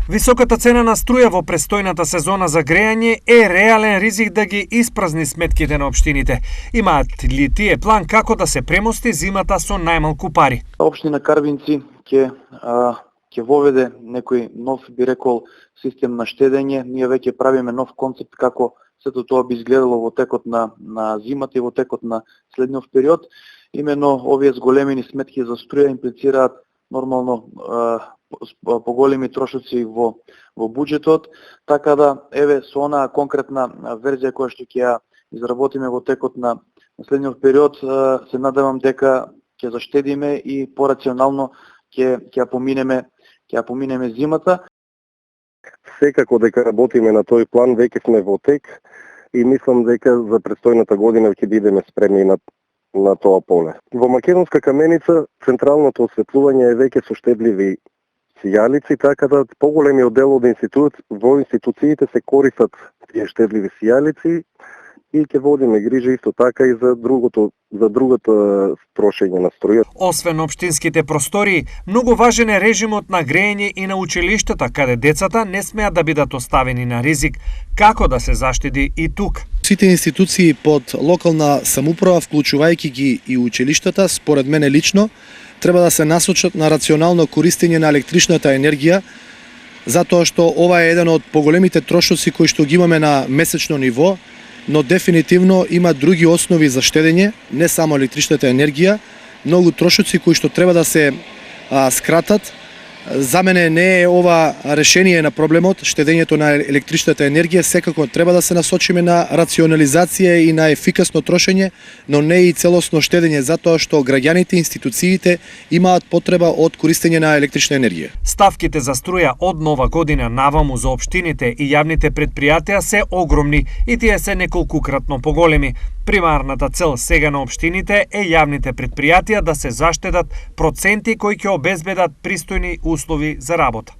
Високата цена на струја во престојната сезона за грејање е реален ризик да ги испразни сметките на општините. Имаат ли тие план како да се премости зимата со најмалку пари? Општина Карвинци ќе воведе некој нов, би рекол, систем на штедење. Ние веќе правиме нов концепт како сето тоа би изгледало во текот на зимата и во текот на следниот период. Имено овие зголемени сметки за струја имплицираат нормално поголеми трошоци во буџетот, така да еве со онаа конкретна верзија која што ќе ја изработиме во текот на следниот период, се надевам дека ќе заштедиме и порационално ќе ја поминеме зимата. Секако дека работиме на тој план, веќе сме во тек и мислам дека за престојната година ќе бидеме спремни на тоа поле. Во Македонска каменица централното осветлување е веќе со штедливи сијалици, така да поголемиот дел од во институциите се користат тие штедливи сијалици и ќе водиме грижа исто така и за другото трошење на струја. Освен општинските простории, многу важен е режимот на грејење и на училиштата, каде децата не смеат да бидат оставени на ризик. Како да се заштеди и тук? Сите институции под локална самоуправа, вклучувајќи ги и училиштата, според мене лично, треба да се насочат на рационално користење на електричната енергија, затоа што ова е еден од поголемите трошоци кои што ги имаме на месечно ниво, но дефинитивно има други основи за штедење, не само електричната енергија, многу трошоци кои што треба да се скратат. За мене не е ова решение на проблемот, штедењето на електричната енергија, секако треба да се насочиме на рационализација и на ефикасно трошење, но не и целосно штедење, затоа што граѓаните и институциите имаат потреба од користење на електрична енергија. Ставките за струја од нова година наваму за општините и јавните претпријатија се огромни и тие се неколкукратно поголеми. Примарната цел сега на општините е јавните претпријатија да се заштедат проценти кои ќе обезбедат пристојни услови за работа.